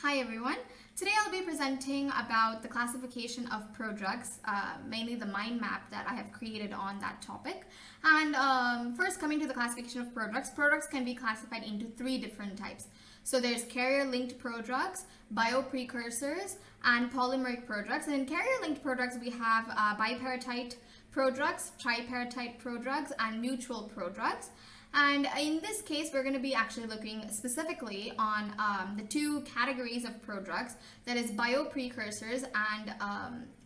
Hi everyone. Today I'll be presenting about the classification of prodrugs, mainly the mind map that I have created on that topic. And first, coming to the classification of prodrugs, prodrugs can be classified into three different types. So there's carrier-linked prodrugs, bioprecursors, and polymeric prodrugs. And in carrier-linked prodrugs, we have biparatite prodrugs, triparatite prodrugs, and mutual prodrugs. And in this case, we're going to be actually looking specifically on the two categories of prodrugs, that is bioprecursors and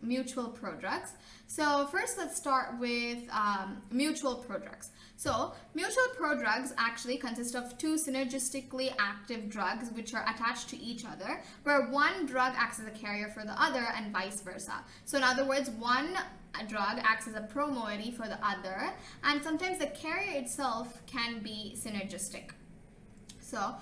mutual prodrugs. So first, let's start with mutual prodrugs. So mutual prodrugs actually consist of two synergistically active drugs which are attached to each other, where one drug acts as a carrier for the other and vice versa. So in other words, one drug acts as a pro-moiety for the other, and sometimes the carrier itself can be synergistic. So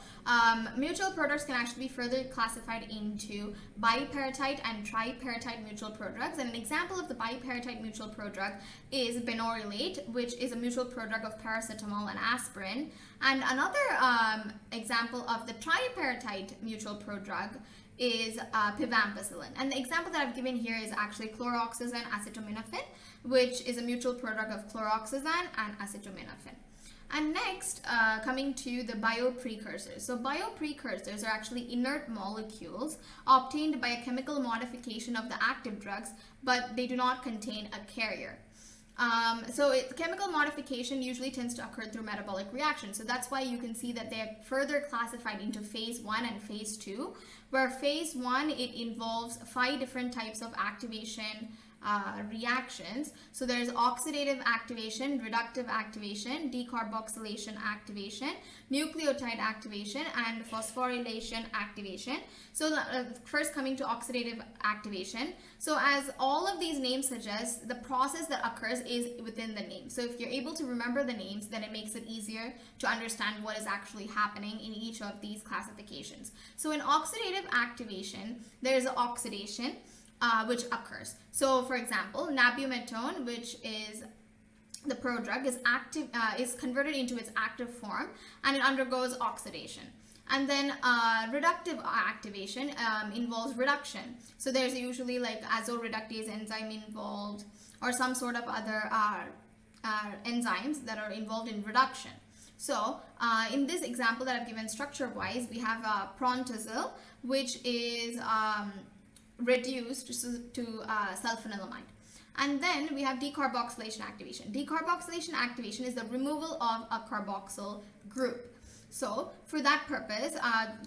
mutual prodrugs can actually be further classified into biparatite and triparatite mutual prodrugs. And an example of the biparatite mutual prodrug is benorelate, which is a mutual prodrug of paracetamol and aspirin. And another example of the triparatite mutual prodrug is pivampicillin. And the example that I've given here is actually chloroxazine acetaminophen, which is a mutual prodrug of chloroxazine and acetaminophen. And next, coming to the bioprecursors. So bioprecursors are actually inert molecules obtained by a chemical modification of the active drugs, but they do not contain a carrier. Chemical modification usually tends to occur through metabolic reaction. So that's why you can see that they are further classified into phase 1 and phase 2, where phase 1, it involves 5 different types of activation reactions. So there's oxidative activation, reductive activation, decarboxylation activation, nucleotide activation, and phosphorylation activation. So first, coming to oxidative activation. So as all of these names suggest, the process that occurs is within the name. So if you're able to remember the names, then it makes it easier to understand what is actually happening in each of these classifications. So in oxidative activation, there is oxidation which occurs. So for example, nabumetone, which is the prodrug, is converted into its active form and it undergoes oxidation. And then reductive activation involves reduction. So there's usually like azoreductase enzyme involved, or some sort of other enzymes that are involved in reduction. So in this example that I've given structure-wise, we have prontosil, which is reduced to sulfanilamide. And then we have decarboxylation activation. Decarboxylation activation is the removal of a carboxyl group. So for that purpose,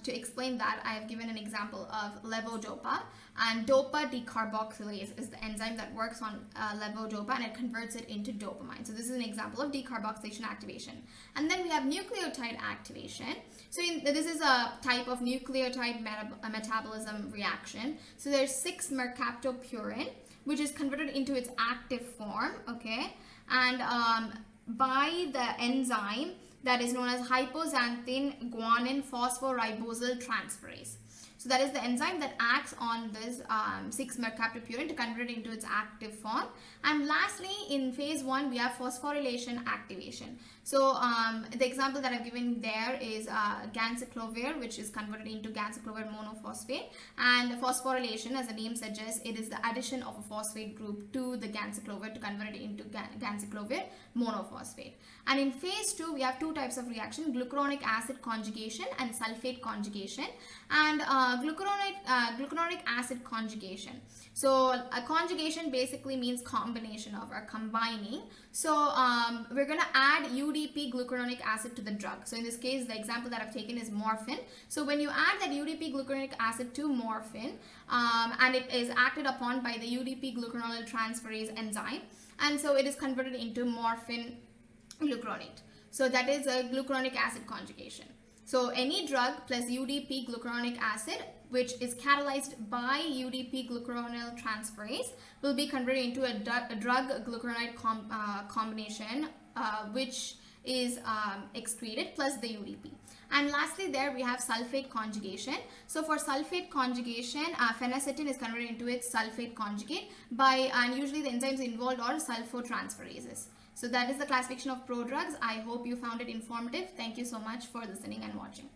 to explain that, I have given an example of levodopa, and dopa decarboxylase is the enzyme that works on levodopa and it converts it into dopamine. So this is an example of decarboxylation activation. And then we have nucleotide activation. So this is a type of nucleotide metabolism reaction. So there's 6-mercaptopurine, which is converted into its active form, okay, and by the enzyme that is known as hypoxanthine guanine phosphoribosyl transferase. So that is the enzyme that acts on this 6-mercaptopurine to convert it into its active form. And lastly, in phase 1, we have phosphorylation activation. So the example that I've given there is ganciclovir, which is converted into ganciclovir monophosphate. And phosphorylation, as the name suggests, it is the addition of a phosphate group to the ganciclovir to convert it into ganciclovir monophosphate. And in phase 2, we have two types of reaction: glucuronic acid conjugation and sulfate conjugation. And glucuronic acid conjugation. So a conjugation basically means combination of, or combining. So we're going to add UDP glucuronic acid to the drug. So in this case, the example that I've taken is morphine. So when you add that UDP glucuronic acid to morphine, and it is acted upon by the UDP glucuronidase transferase enzyme, and so it is converted into morphine glucuronate. So that is a glucuronic acid conjugation. So any drug plus UDP glucuronic acid, which is catalyzed by UDP glucuronidase transferase, will be converted into a drug glucuronide combination, which is excreted, plus the UDP. And lastly, there we have sulfate conjugation. So for sulfate conjugation, phenacetin is converted into its sulfate conjugate and usually the enzymes involved are sulfotransferases. So that is the classification of prodrugs. I hope you found it informative. Thank you so much for listening and watching.